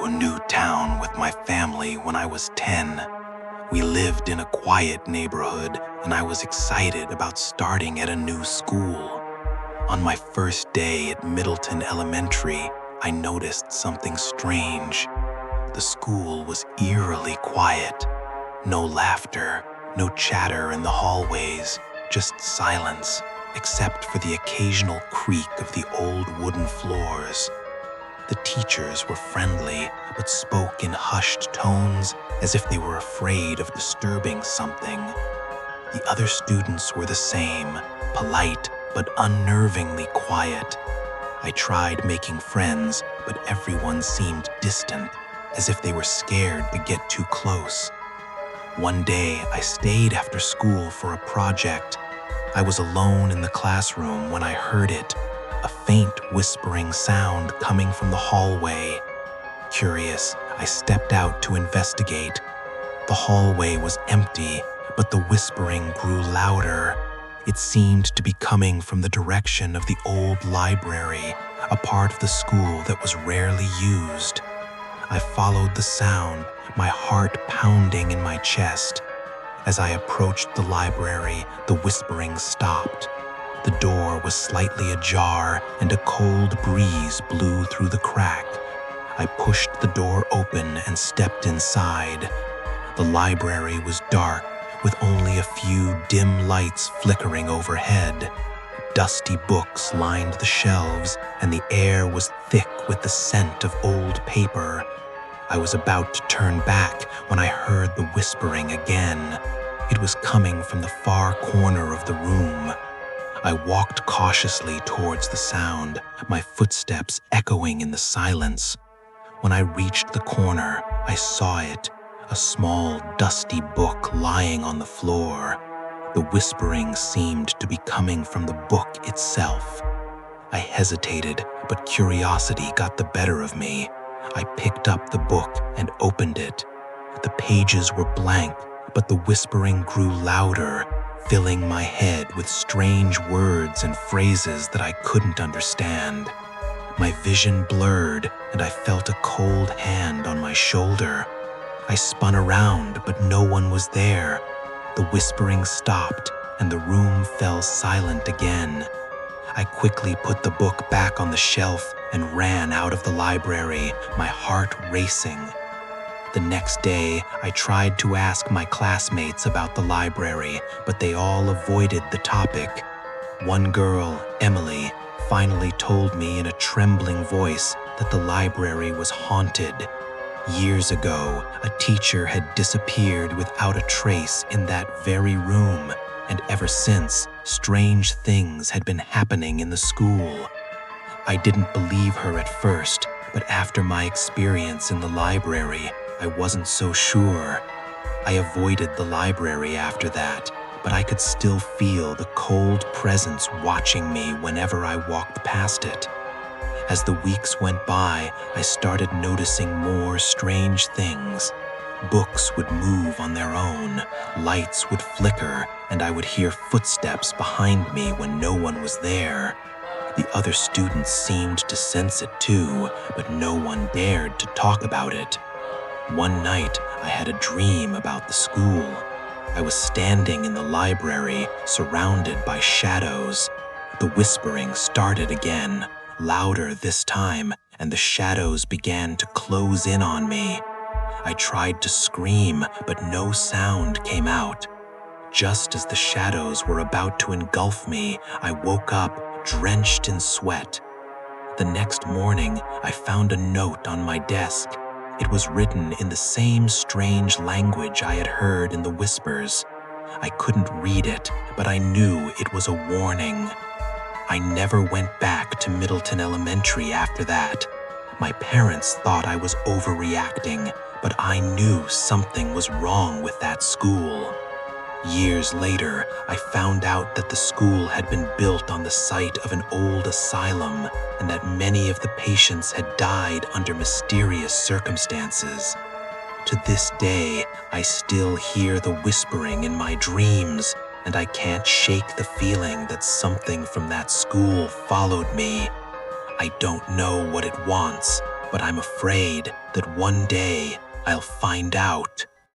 to a new town with my family when I was 10. We lived in a quiet neighborhood, and I was excited about starting at a new school. On my first day at Middleton Elementary, I noticed something strange. The school was eerily quiet. No laughter, no chatter in the hallways, just silence, except for the occasional creak of the old wooden floors. The teachers were friendly, but spoke in hushed tones as if they were afraid of disturbing something. The other students were the same, polite but unnervingly quiet. I tried making friends, but everyone seemed distant, as if they were scared to get too close. One day, I stayed after school for a project. I was alone in the classroom when I heard it, a faint whispering sound coming from the hallway. Curious, I stepped out to investigate. The hallway was empty, but the whispering grew louder. It seemed to be coming from the direction of the old library, a part of the school that was rarely used. I followed the sound, my heart pounding in my chest. As I approached the library, the whispering stopped. The door was slightly ajar, and a cold breeze blew through the crack. I pushed the door open and stepped inside. The library was dark, with only a few dim lights flickering overhead. Dusty books lined the shelves, and the air was thick with the scent of old paper. I was about to turn back when I heard the whispering again. It was coming from the far corner of the room. I walked cautiously towards the sound, my footsteps echoing in the silence. When I reached the corner, I saw it, a small, dusty book lying on the floor. The whispering seemed to be coming from the book itself. I hesitated, but curiosity got the better of me. I picked up the book and opened it. The pages were blank, but the whispering grew louder, filling my head with strange words and phrases that I couldn't understand. My vision blurred, and I felt a cold hand on my shoulder. I spun around, but no one was there. The whispering stopped, and the room fell silent again. I quickly put the book back on the shelf and ran out of the library, my heart racing. The next day, I tried to ask my classmates about the library, but they all avoided the topic. One girl, Emily, finally told me in a trembling voice that the library was haunted. Years ago, a teacher had disappeared without a trace in that very room, and ever since, strange things had been happening in the school. I didn't believe her at first, but after my experience in the library, I wasn't so sure. I avoided the library after that, but I could still feel the cold presence watching me whenever I walked past it. As the weeks went by, I started noticing more strange things. Books would move on their own, lights would flicker, and I would hear footsteps behind me when no one was there. The other students seemed to sense it too, but no one dared to talk about it. One night, I had a dream about the school. I was standing in the library, surrounded by shadows. The whispering started again, louder this time, and the shadows began to close in on me. I tried to scream, but no sound came out. Just as the shadows were about to engulf me, I woke up, drenched in sweat. The next morning, I found a note on my desk. It was written in the same strange language I had heard in the whispers. I couldn't read it, but I knew it was a warning. I never went back to Middleton Elementary after that. My parents thought I was overreacting, but I knew something was wrong with that school. Years later, I found out that the school had been built on the site of an old asylum, and that many of the patients had died under mysterious circumstances. To this day, I still hear the whispering in my dreams, and I can't shake the feeling that something from that school followed me. I don't know what it wants, but I'm afraid that one day I'll find out